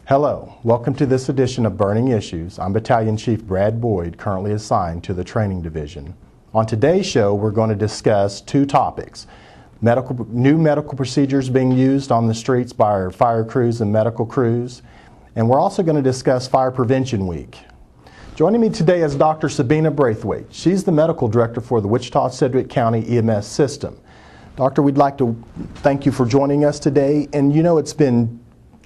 Hello, welcome to this edition of Burning Issues. I'm Battalion Chief Brad Boyd, currently assigned to the Training Division. On today's show, we're going to discuss two topics. New medical procedures being used on the streets by our fire crews and medical crews. And we're also going to discuss Fire Prevention Week. Joining me today is Dr. Sabina Braithwaite. She's the Medical Director for the Wichita Sedgwick County EMS system. Doctor, we'd like to thank you for joining us today. And you know, it's been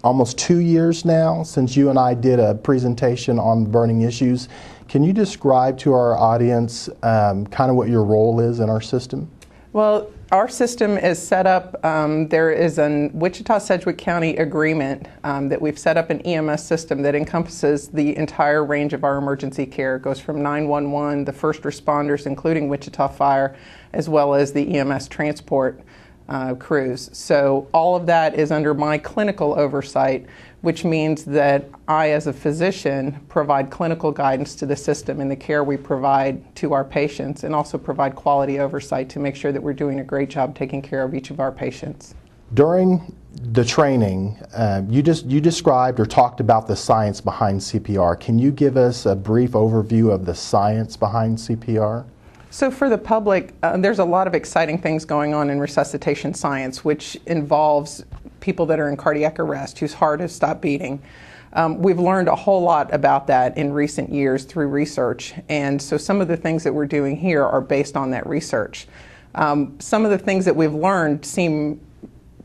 almost 2 years now since you and I did a presentation on burning issues. Can you describe to our audience kind of what your role is in our system? Well, our system is set up, there is a Wichita Sedgwick County agreement that we've set up an EMS system that encompasses the entire range of our emergency care. It goes from 911, the first responders, including Wichita Fire, as well as the EMS transport crews. So all of that is under my clinical oversight, which means that I, as a physician, provide clinical guidance to the system in the care we provide to our patients, and also provide quality oversight to make sure that we're doing a great job taking care of each of our patients. During the training, you described or talked about the science behind CPR. Can you give us a brief overview of the science behind CPR? So for the public, there's a lot of exciting things going on in resuscitation science, which involves people that are in cardiac arrest, whose heart has stopped beating. We've learned a whole lot about that in recent years through research, and so some of the things that we're doing here are based on that research. Some of the things that we've learned seem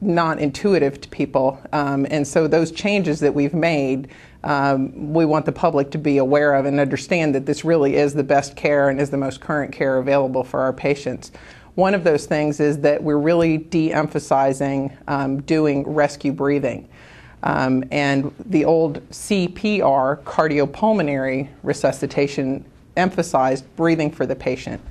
not intuitive to people, and so those changes that we've made, we want the public to be aware of and understand that this really is the best care and is the most current care available for our patients. One of those things is that we're really de-emphasizing doing rescue breathing. And the old CPR, cardiopulmonary resuscitation, emphasized breathing for the patient.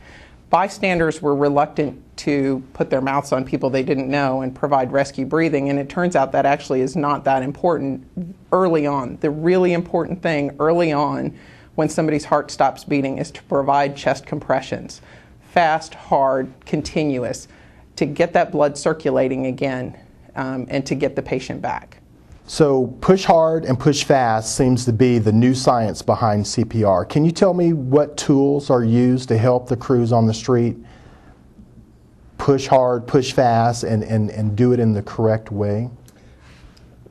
Bystanders were reluctant to put their mouths on people they didn't know and provide rescue breathing, and it turns out that actually is not that important early on. The really important thing early on when somebody's heart stops beating is to provide chest compressions. Fast, hard, continuous, to get that blood circulating again and to get the patient back. So push hard and push fast seems to be the new science behind CPR. Can you tell me what tools are used to help the crews on the street push hard, push fast, and do it in the correct way?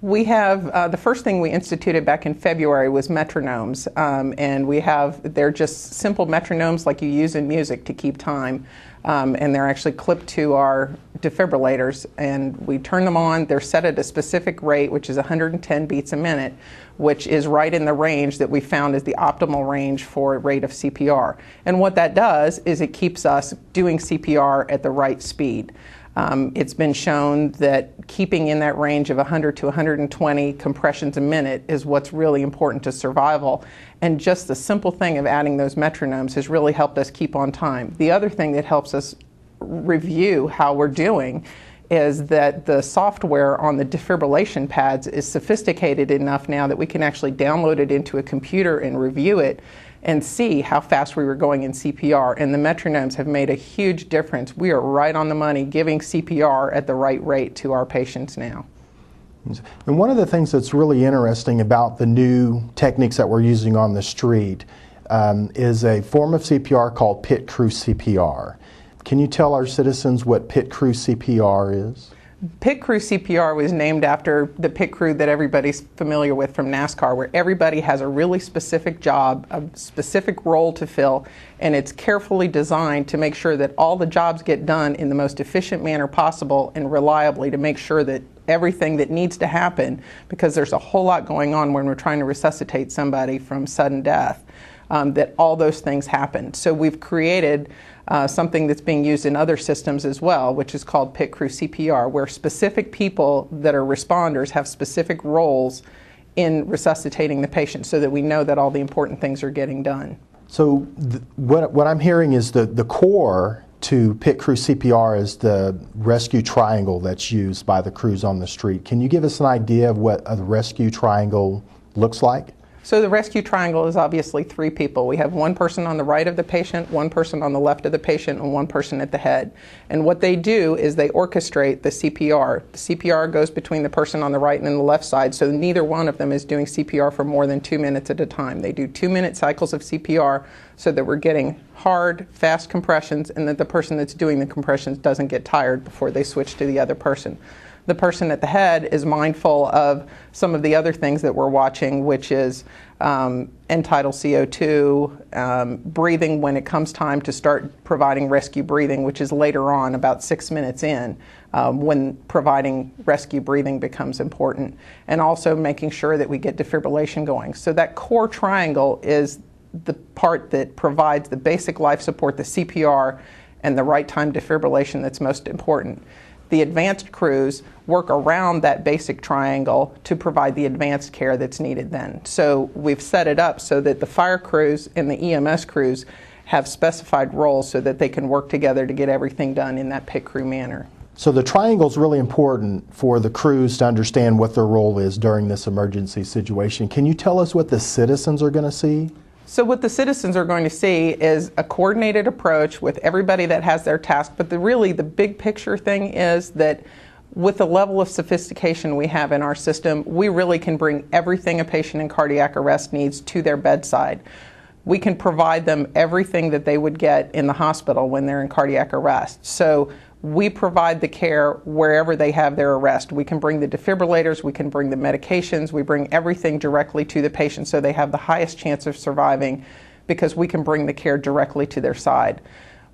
We have, the first thing we instituted back in February was metronomes, and they're just simple metronomes like you use in music to keep time, and they're actually clipped to our defibrillators, and we turn them on. They're set at a specific rate, which is 110 beats a minute, which is right in the range that we found is the optimal range for a rate of CPR. And what that does is it keeps us doing CPR at the right speed. It's been shown that keeping in that range of 100 to 120 compressions a minute is what's really important to survival. And just the simple thing of adding those metronomes has really helped us keep on time. The other thing that helps us review how we're doing is that the software on the defibrillation pads is sophisticated enough now that we can actually download it into a computer and review it and see how fast we were going in CPR, and the metronomes have made a huge difference. We are right on the money giving CPR at the right rate to our patients now. And one of the things that's really interesting about the new techniques that we're using on the street is a form of CPR called pit crew CPR. Can you tell our citizens what pit crew CPR is? Pit crew CPR was named after the pit crew that everybody's familiar with from NASCAR, where everybody has a really specific job, a specific role to fill, and it's carefully designed to make sure that all the jobs get done in the most efficient manner possible and reliably, to make sure that everything that needs to happen, because there's a whole lot going on when we're trying to resuscitate somebody from sudden death, that all those things happen. So we've created something that's being used in other systems as well, which is called pit crew CPR, where specific people that are responders have specific roles in resuscitating the patient so that we know that all the important things are getting done. So what I'm hearing is the core to pit crew CPR is the rescue triangle that's used by the crews on the street. Can you give us an idea of what a rescue triangle looks like? So the rescue triangle is obviously 3 people. We have 1 person on the right of the patient, 1 person on the left of the patient, and 1 person at the head. And what they do is they orchestrate the CPR. The CPR goes between the person on the right and the left side, so neither one of them is doing CPR for more than 2 minutes at a time. They do 2-minute cycles of CPR so that we're getting hard, fast compressions, and that the person that's doing the compressions doesn't get tired before they switch to the other person. The person at the head is mindful of some of the other things that we're watching, which is end-tidal CO2, breathing when it comes time to start providing rescue breathing, which is later on, about 6 minutes in, when providing rescue breathing becomes important, and also making sure that we get defibrillation going. So that core triangle is the part that provides the basic life support, the CPR, and the right time defibrillation that's most important. The advanced crews work around that basic triangle to provide the advanced care that's needed then. So we've set it up so that the fire crews and the EMS crews have specified roles so that they can work together to get everything done in that pit crew manner. So the triangle is really important for the crews to understand what their role is during this emergency situation. Can you tell us what the citizens are going to see? So what the citizens are going to see is a coordinated approach with everybody that has their task, but really the big picture thing is that with the level of sophistication we have in our system, we really can bring everything a patient in cardiac arrest needs to their bedside. We can provide them everything that they would get in the hospital when they're in cardiac arrest. So we provide the care wherever they have their arrest. We can bring the defibrillators, we can bring the medications, we bring everything directly to the patient so they have the highest chance of surviving because we can bring the care directly to their side.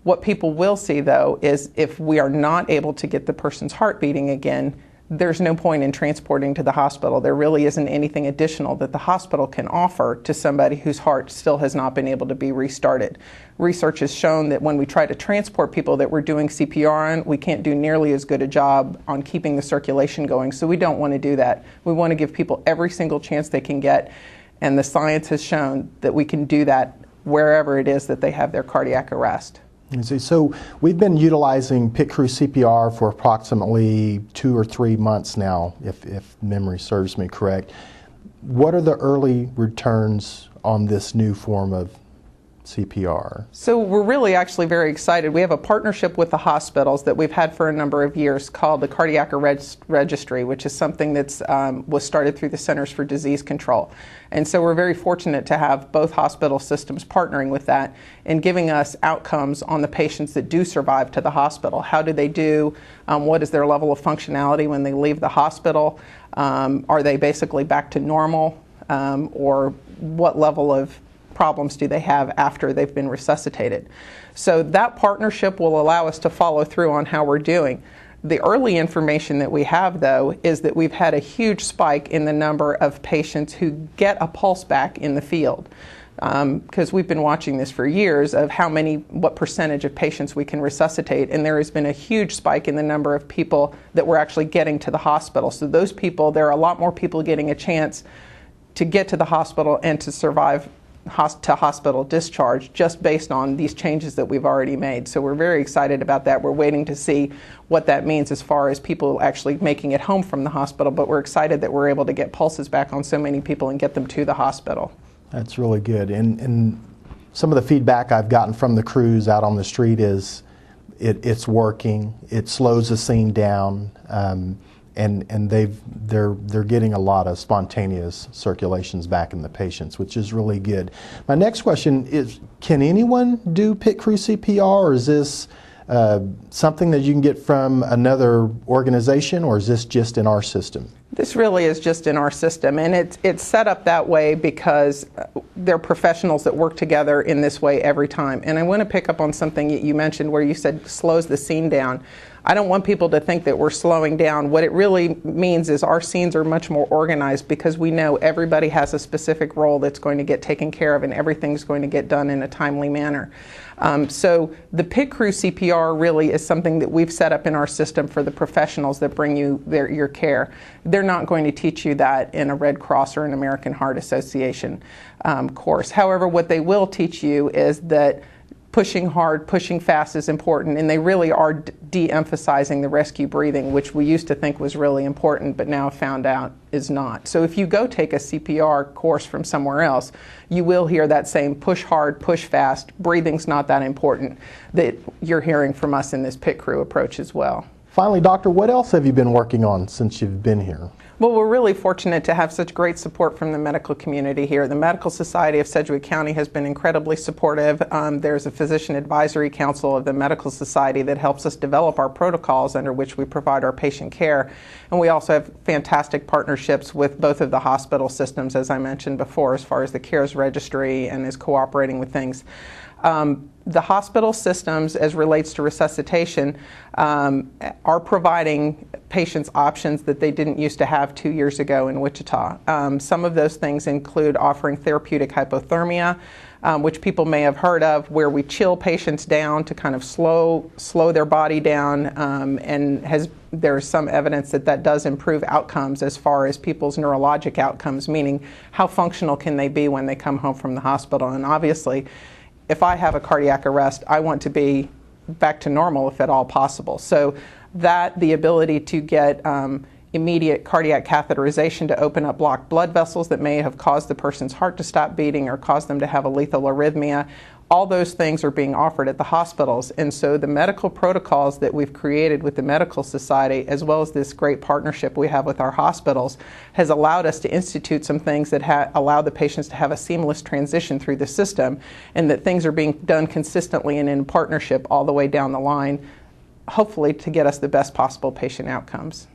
What people will see, though, is if we are not able to get the person's heart beating again, there's no point in transporting to the hospital. There really isn't anything additional that the hospital can offer to somebody whose heart still has not been able to be restarted. Research has shown that when we try to transport people that we're doing CPR on, we can't do nearly as good a job on keeping the circulation going, so we don't want to do that. We want to give people every single chance they can get, and the science has shown that we can do that wherever it is that they have their cardiac arrest. So we've been utilizing pit crew CPR for approximately 2 or 3 months now, if memory serves me correct. What are the early returns on this new form of CPR? So we're really actually very excited. We have a partnership with the hospitals that we've had for a number of years called the Cardiac Arrest Registry, which is something that's was started through the Centers for Disease Control. And so we're very fortunate to have both hospital systems partnering with that and giving us outcomes on the patients that do survive to the hospital. How do they do? What is their level of functionality when they leave the hospital? Are they basically back to normal? Or what level of problems do they have after they've been resuscitated? So that partnership will allow us to follow through on how we're doing. The early information that we have, though, is that we've had a huge spike in the number of patients who get a pulse back in the field. Because we've been watching this for years of what percentage of patients we can resuscitate, and there has been a huge spike in the number of people that we're actually getting to the hospital. So those people, there are a lot more people getting a chance to get to the hospital and to survive to hospital discharge just based on these changes that we've already made. So we're very excited about that. We're waiting to see what that means as far as people actually making it home from the hospital, but we're excited that we're able to get pulses back on so many people and get them to the hospital. That's really good. And some of the feedback I've gotten from the crews out on the street is it's working. It slows the scene down. And they're getting a lot of spontaneous circulations back in the patients, which is really good. My next question is, can anyone do pit crew CPR, or is this something that you can get from another organization, or is this just in our system? This really is just in our system, and it's set up that way because they're professionals that work together in this way every time. And I want to pick up on something you mentioned where you said slows the scene down. I don't want people to think that we're slowing down. What it really means is our scenes are much more organized because we know everybody has a specific role that's going to get taken care of and everything's going to get done in a timely manner. So the pit crew CPR really is something that we've set up in our system for the professionals that bring you your care. They're not going to teach you that in a Red Cross or an American Heart Association course. However, what they will teach you is that pushing hard, pushing fast is important, and they really are de-emphasizing the rescue breathing, which we used to think was really important, but now found out is not. So if you go take a CPR course from somewhere else, you will hear that same push hard, push fast, breathing's not that important, that you're hearing from us in this pit crew approach as well. Finally, Doctor, what else have you been working on since you've been here? Well, we're really fortunate to have such great support from the medical community here. The Medical Society of Sedgwick County has been incredibly supportive. There's a Physician Advisory Council of the Medical Society that helps us develop our protocols under which we provide our patient care. And we also have fantastic partnerships with both of the hospital systems, as I mentioned before, as far as the CARES registry and is cooperating with things. The hospital systems, as relates to resuscitation, are providing patients options that they didn't used to have 2 years ago in Wichita. Some of those things include offering therapeutic hypothermia, which people may have heard of, where we chill patients down to kind of slow their body down, and there's some evidence that that does improve outcomes as far as people's neurologic outcomes, meaning how functional can they be when they come home from the hospital. And obviously, if I have a cardiac arrest, I want to be back to normal if at all possible. So that the ability to get immediate cardiac catheterization to open up blocked blood vessels that may have caused the person's heart to stop beating or caused them to have a lethal arrhythmia, all those things are being offered at the hospitals. And so the medical protocols that we've created with the Medical Society, as well as this great partnership we have with our hospitals, has allowed us to institute some things that allow the patients to have a seamless transition through the system, and that things are being done consistently and in partnership all the way down the line, hopefully to get us the best possible patient outcomes.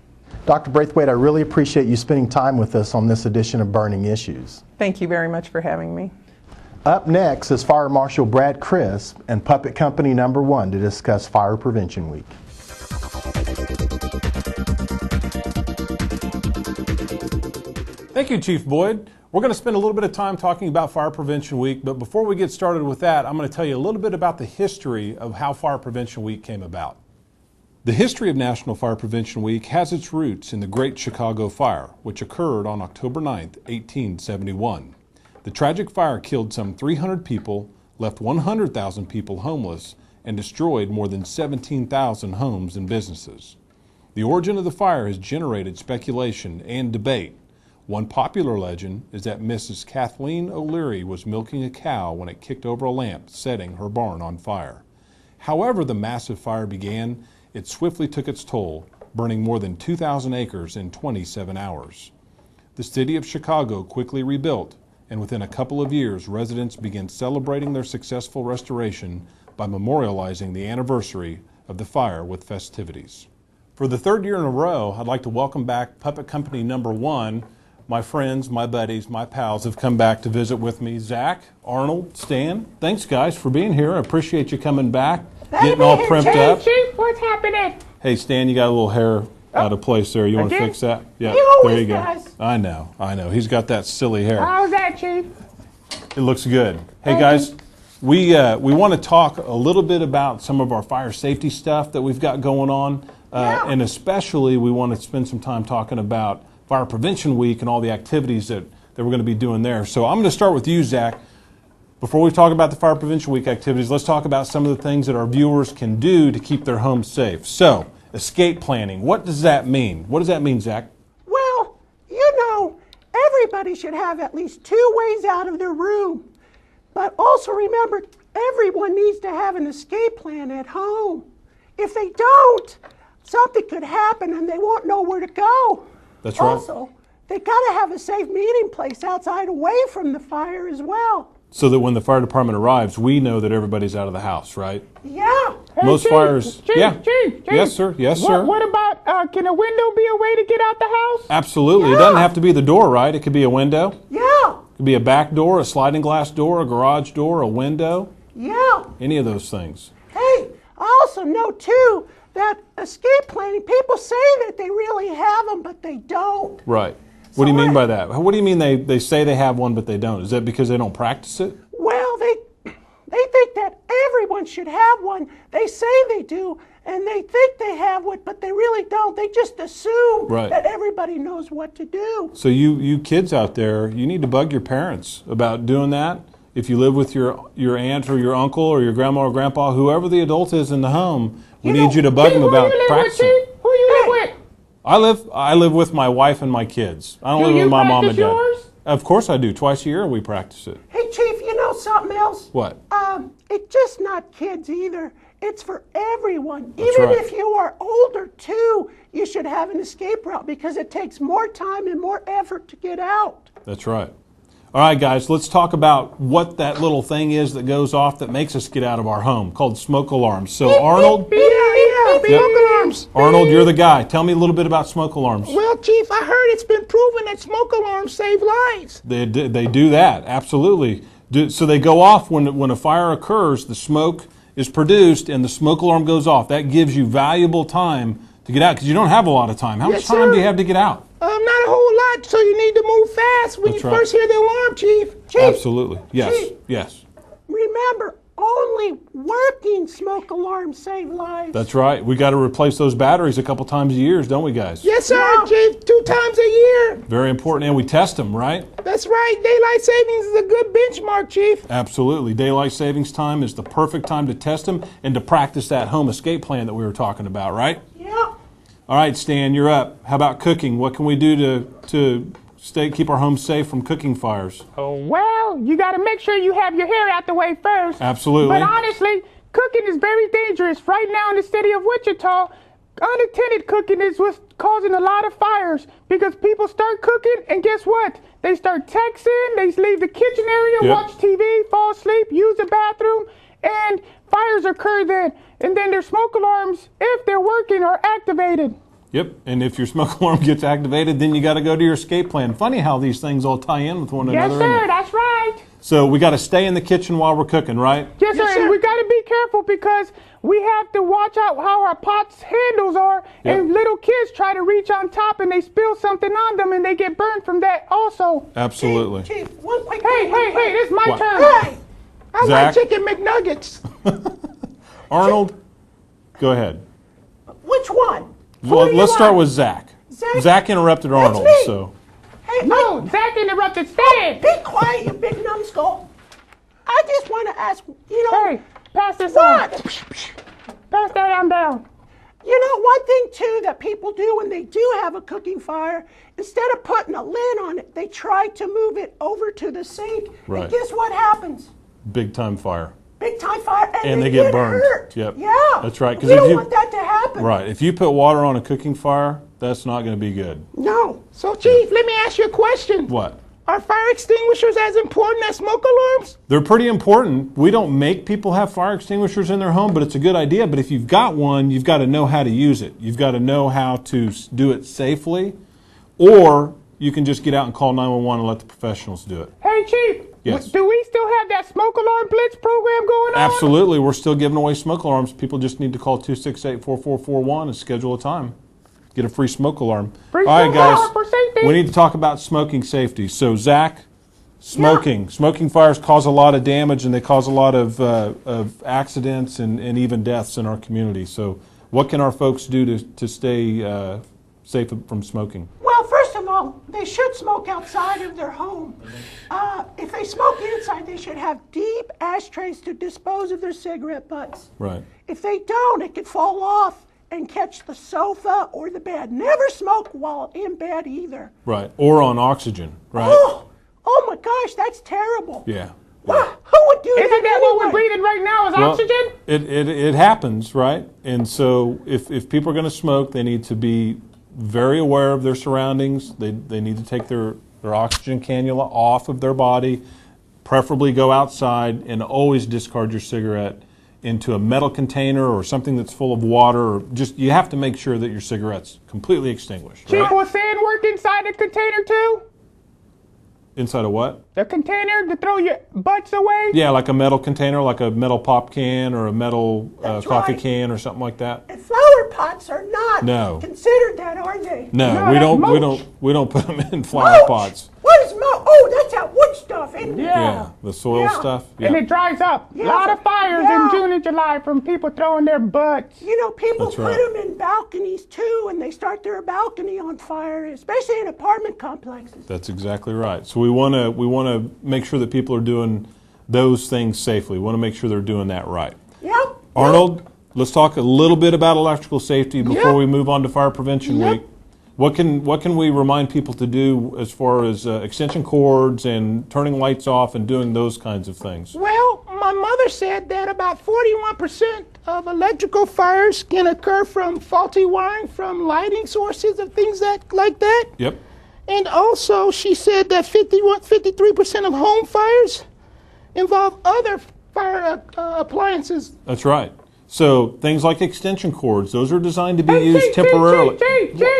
Dr. Braithwaite, I really appreciate you spending time with us on this edition of Burning Issues. Thank you very much for having me. Up next is Fire Marshal Brad Crisp and Puppet Company number 1 to discuss Fire Prevention Week. Thank you, Chief Boyd. We're going to spend a little bit of time talking about Fire Prevention Week, but before we get started with that, I'm going to tell you a little bit about the history of how Fire Prevention Week came about. The history of National Fire Prevention Week has its roots in the Great Chicago Fire, which occurred on October 9, 1871. The tragic fire killed some 300 people, left 100,000 people homeless, and destroyed more than 17,000 homes and businesses. The origin of the fire has generated speculation and debate. One popular legend is that Mrs. Kathleen O'Leary was milking a cow when it kicked over a lamp, setting her barn on fire. However the massive fire began, it swiftly took its toll, burning more than 2,000 acres in 27 hours. The city of Chicago quickly rebuilt, and within a couple of years, residents began celebrating their successful restoration by memorializing the anniversary of the fire with festivities. For the third year in a row, I'd like to welcome back Puppet Company number 1. My friends, my buddies, my pals have come back to visit with me. Zach, Arnold, Stan, thanks guys for being here. I appreciate you coming back, getting all primped up. Chief, what's happening? Hey Stan, you got a little hair out of place there. You want to fix that? Yeah, there you go. Does. I know. He's got that silly hair. How's that, Chief? It looks good. Hey guys, we want to talk a little bit about some of our fire safety stuff that we've got going on, and especially we want to spend some time talking about Fire Prevention Week and all the activities that we're going to be doing there. So I'm going to start with you, Zach. Before we talk about the Fire Prevention Week activities, let's talk about some of the things that our viewers can do to keep their homes safe. So, escape planning. What does that mean? What does that mean, Zach? Well, you know, everybody should have at least 2 ways out of their room. But also remember, everyone needs to have an escape plan at home. If they don't, something could happen and they won't know where to go. That's right. Also, they got to have a safe meeting place outside away from the fire as well. So that when the fire department arrives, we know that everybody's out of the house, right? Yeah. Hey, Most Chief, fires. Chief, yeah. Chief. Yes, sir. Yes, sir. What about, can a window be a way to get out the house? Absolutely. Yeah. It doesn't have to be the door, right? It could be a window. Yeah. It could be a back door, a sliding glass door, a garage door, a window. Yeah. Any of those things. Hey, I also know too that escape planning, people say that they really have them, but they don't. Right. What do you mean by that? What do you mean they say they have one, but they don't? Is that because they don't practice it? Well, they think that everyone should have one. They say they do, and they think they have one, but they really don't. They just assume that everybody knows what to do. So you kids out there, you need to bug your parents about doing that. if you live with your aunt or your uncle or your grandma or grandpa, whoever the adult is in the home, we need you to bug them about practicing. Who you live with? I live with my wife and my kids. I don't live with my mom and dad. Yours? Of course I do. Twice a year we practice it. Hey, Chief, you know something else? What? It's just not kids either. It's for everyone. That's Even right. if you are older too, you should have an escape route because it takes more time and more effort to get out. That's right. All right, guys, let's talk about what that little thing is that goes off that makes us get out of our home, called smoke alarms. So, Arnold, Smoke alarms. Arnold, you're the guy. Tell me a little bit about smoke alarms. Well, Chief, I heard it's been proven that smoke alarms save lives. They do that, absolutely. So they go off when a fire occurs, the smoke is produced and the smoke alarm goes off. That gives you valuable time to get out because you don't have a lot of time. How much time do you have to get out? Not a whole lot, so you need to move fast when That's you right. first hear the alarm, Chief. Absolutely. Yes. Chief. Yes. Remember, only working smoke alarms save lives. That's right. We got to replace those batteries a couple times a year, don't we, guys? Yes, sir, Yeah. Chief. 2 times a year. Very important, and we test them, right? That's right. Daylight savings is a good benchmark, Chief. Absolutely. Daylight savings time is the perfect time to test them and to practice that home escape plan that we were talking about, right? Yeah. All right, Stan, you're up. How about cooking? What can we do to keep our home safe from cooking fires? Oh, well, you got to make sure you have your hair out the way first. Absolutely. But honestly, cooking is very dangerous. Right now in the city of Wichita, unattended cooking is what's causing a lot of fires because people start cooking and guess what? They start texting, they leave the kitchen area, Yep. watch TV, fall asleep, use the bathroom, and fires occur then. And then their smoke alarms, if they're working, are activated. Yep, and if your smoke alarm gets activated, then you got to go to your escape plan. Funny how these things all tie in with one Yes, another. sir, isn't it? that's right. So we got to stay in the kitchen while we're cooking, right? Yes, sir. Yes, sir. And we got to be careful because we have to watch out how our pots handles are. Yep. And little kids try to reach on top and they spill something on them and they get burned from that also. Absolutely. Chief, one quick Hey, thing. hey, this is my What? turn. Hey, I Zach? like chicken McNuggets. Arnold, go ahead. which one? Well, Who do you let's start want? with Zach. Zach? Zach interrupted Arnold, me. so Hey, No, Zach interrupted Stan. be quiet, you big numbskull. I just want to ask, Hey, pass this What? on. Pass that on down. One thing too that people do when they do have a cooking fire, instead of putting a lid on it, they try to move it over to the sink. Right. And guess what happens? big time fire. Big time fire, And they they get burned. hurt. Yep. Yeah. That's right, 'cause We if don't you- want that to happen. Right. If you put water on a cooking fire, that's not going to be good. No. So, Chief, let me ask you a question. What? Are fire extinguishers as important as smoke alarms? They're pretty important. We don't make people have fire extinguishers in their home, but it's a good idea. But if you've got one, you've got to know how to use it. You've got to know how to do it safely, or you can just get out and call 911 and let the professionals do it. Hey, Chief. Yes. Do we still have that smoke alarm blitz program going on? Absolutely. We're still giving away smoke alarms. People just need to call 268-4441 and schedule a time. Get a free smoke alarm. Free All right, smoke guys. alarm for safety. We need to talk about smoking safety. So, Zach, smoking. Smoking fires cause a lot of damage, and they cause a lot of accidents and even deaths in our community. So, what can our folks do to stay safe from smoking? Well, first of all, they should smoke outside of their home. If they smoke inside, they should have deep ashtrays to dispose of their cigarette butts. Right. If they don't, it could fall off and catch the sofa or the bed. Never smoke while in bed either. Right. Or on oxygen. Right. Oh my gosh, that's terrible. Yeah. Wow, who would do Isn't that what we're anyway? breathing right now is Well, oxygen? It happens, right? And so if people are going to smoke, they need to be very aware of their surroundings. They need to take their oxygen cannula off of their body, preferably go outside, and always discard your cigarette into a metal container or something that's full of water. Or just you have to make sure that your cigarette's completely extinguished. Chief, Right? will sand work inside the container too? Inside of what? The container to throw your butts away? Yeah, like a metal container, like a metal pop can or a metal That's coffee right. can or something like that. And flower pots are not No. considered that, are they? No, No, we that's don't. We mulch. don't. We don't put them in flower Mulch? pots. What is mulch? Oh, that's that wood stuff, isn't it? Yeah. The soil Yeah. stuff. And Yeah. it dries up. A Yeah. lot of fires Yeah. in June and July from people throwing their butts. People That's put right. them in balconies too, and they start their balcony on fire, especially in apartment complexes. That's exactly right. So we want to make sure that people are doing those things safely. We want to make sure they're doing that right. Yep. Arnold, let's talk a little bit about electrical safety before Yep. we move on to Fire Prevention Yep. Week. What can we remind people to do as far as extension cords and turning lights off and doing those kinds of things? Well, my mother said that about 41% of electrical fires can occur from faulty wiring from lighting sources and things like that. Yep. And also, she said that 53% of home fires involve other fire appliances. That's right. So things like extension cords, those are designed to be used temporarily.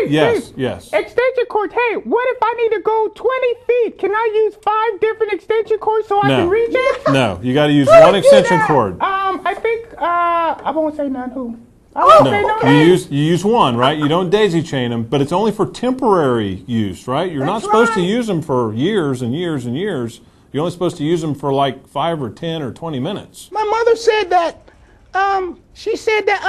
Yes, yes. Extension cords. Hey, what if I need to go 20 feet? Can I use 5 different extension cords so I can reach it? No, you got to use one extension cord. I think, I won't say none who. I won't say no names. You use one, right? You don't daisy chain them, but it's only for temporary use, right? You're not supposed to use them for years and years and years. You're only supposed to use them for like 5 or 10 or 20 minutes. My mother said that, she said that,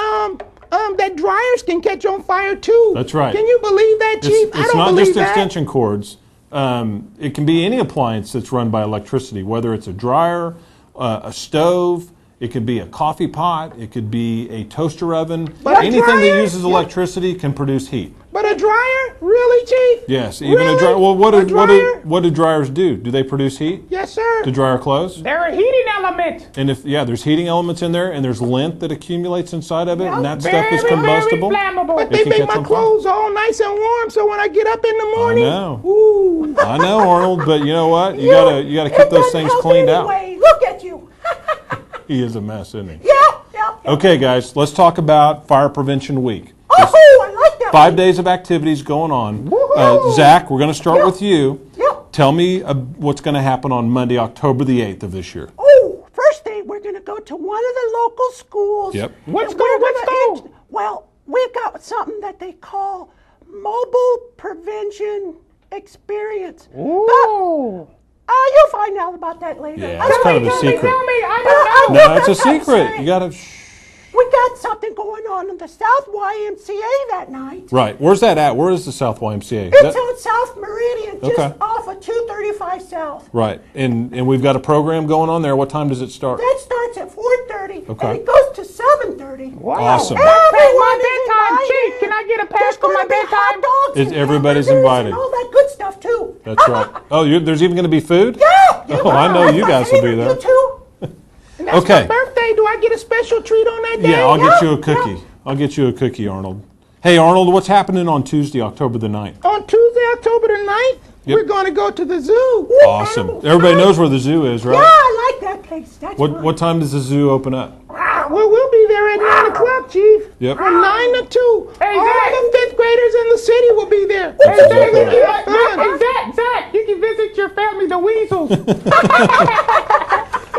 that dryers can catch on fire too. That's right. Can you believe that, Chief? I It's don't not believe just that. extension cords. It can be any appliance that's run by electricity, whether it's a dryer, a stove, it could be a coffee pot, it could be a toaster oven. But a Anything dryer? that uses electricity can produce heat. But a dryer? Really, Chief? Yes, even Really? a dryer. Well, A dryer? what do dryers do? Do they produce heat? Yes, sir. To dry our clothes? They're a heating element. And there's heating elements in there, and there's lint that accumulates inside of it, and that stuff is Very, combustible. very flammable. But It they can make catch my on fire. clothes all nice and warm, so when I get up in the morning, know. ooh. I know, Arnold, but you know what? You gotta keep those things cleaned out. Anyway, look at you. He is a mess, isn't he? Yep. Okay, guys, let's talk about Fire Prevention Week. Oh, I like that. 5 days of activities going on. Woohoo! Zach, we're going to start with you. Yep. Tell me what's going to happen on Monday, October the 8th of this year. Oh, first day we're going to go to one of the local schools. Yep. What And school? we're What gonna school? well, we've got something that they call mobile prevention experience. Ooh. You'll find out about that later. Yeah, it's kind of a secret. Tell me, I don't know. No, it's a secret. You got to... We got something going on in the South YMCA that night. Right. Where's that at? Where is the South YMCA? Is It's that- on South Meridian, just Okay. off of 235 South. Right. And we've got a program going on there. What time does it start? That starts at 4:30 Okay. and it goes to 7:30. Wow. Awesome. That's past Everyone my is bedtime. invited. Chief, can I get a pass There's for my gonna be hot bedtime? dogs and Everybody's hamburgers invited. and all that good stuff too. That's right. Oh, there's even going to be food? Yeah. Oh, I know That's you my guys will be favorite. there. You too? And that's Okay. my birthday. Do I get a special treat on that day? Yeah, I'll get you a Yeah, cookie. yeah. I'll get you a cookie, Arnold. Hey, Arnold, what's happening on Tuesday, October the 9th? On Tuesday, October the 9th, Yep. we're going to go to the zoo. Awesome. Everybody knows where the zoo is, Yeah, right? I like that place. That's fun. What time does the zoo open up? Well, we'll be there at 9 o'clock, Chief. Yep. From 9 to 2. Hey, All Zach. the 5th graders in the city will be there. That's It's exactly gonna be right. fun. Zach, you can visit your family, the weasels.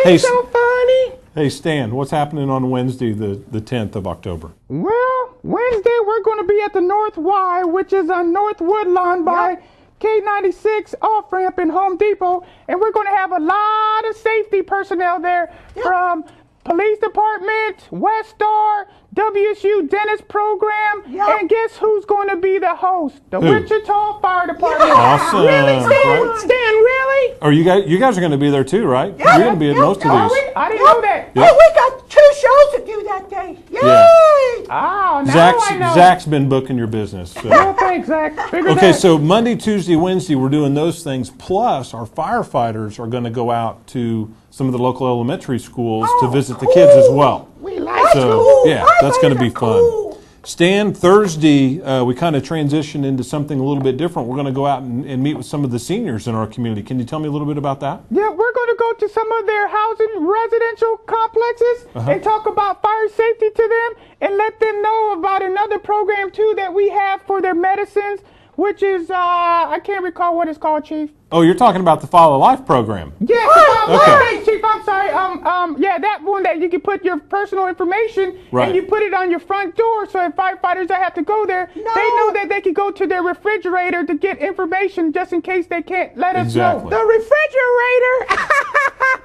Hey, So funny. hey, Stan, what's happening on Wednesday, the 10th of October? Well, Wednesday we're going to be at the North Y, which is on North Woodlawn by K96 off ramp in Home Depot, and we're going to have a lot of safety personnel there from Police Department, West Star, WSU Dentist Program, Yep. and guess who's going to be the host? The Who? Wichita Fire Department. Awesome. Really, Stan? Right? Stan, really? Or you guys are going to be there too, right? You're going to be at most of Are these. we? I didn't know that. Yep. Hey, we got 2 shows to do that day. Yay! Oh, now I know. Zach's been booking your business. So. Oh, thanks, Zach. Figure Okay, that. so Monday, Tuesday, Wednesday, we're doing those things. Plus, our firefighters are going to go out to some of the local elementary schools to visit the kids as well. We like So, cool. yeah, that's going to be fun. Cool. Stan, Thursday, we kind of transitioned into something a little bit different. We're going to go out and meet with some of the seniors in our community. Can you tell me a little bit about that? Yeah, we're going to go to some of their housing residential complexes and talk about fire safety to them and let them know about another program too that we have for their medicines, which is I can't recall what it's called, Chief. Oh, you're talking about the Follow Life program. Yeah, Okay. Chief, I'm sorry. Yeah, that one that you can put your personal information Right. and you put it on your front door, so if firefighters that have to go there, they know that they can go to their refrigerator to get information just in case they can't let us Exactly. know. The refrigerator.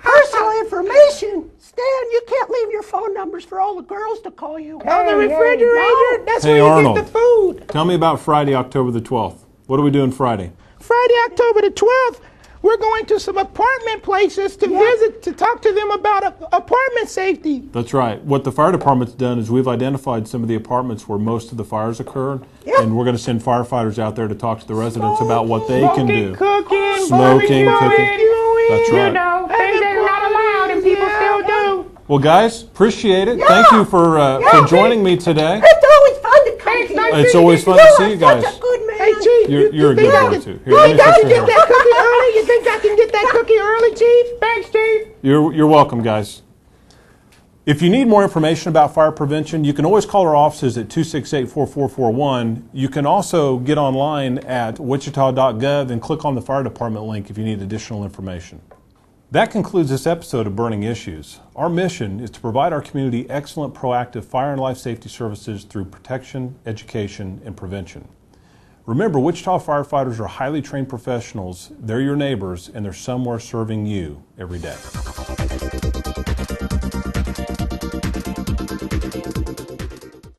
Personal information. Stan, you can't leave your phone numbers for all the girls to call you. On the refrigerator. That's Hey, where you Arnold. get the food. Tell me about Friday, October the 12th. What are we doing Friday? Friday, October the 12th, we're going to some apartment places to visit, to talk to them about apartment safety. That's right. What the fire department's done is we've identified some of the apartments where most of the fires occurred, and we're going to send firefighters out there to talk to the residents about what they can do. Cooking, Smoking, barbecuing, cooking. That's right. You know, things that are not allowed and people still do. Well, guys, appreciate it. Thank you for joining me today. It's always fun to come to you. It's always fun to see you guys. Such a good man. Hey, Chief, You're a good boy, too. Here, you let me think I fix can your get hair. that cookie early? You think I can get that cookie early, Chief? Thanks, Chief. You're welcome, guys. If you need more information about fire prevention, you can always call our offices at 268-4441. You can also get online at wichita.gov and click on the fire department link if you need additional information. That concludes this episode of Burning Issues. Our mission is to provide our community excellent proactive fire and life safety services through protection, education, and prevention. Remember, Wichita firefighters are highly trained professionals. They're your neighbors, and they're somewhere serving you every day.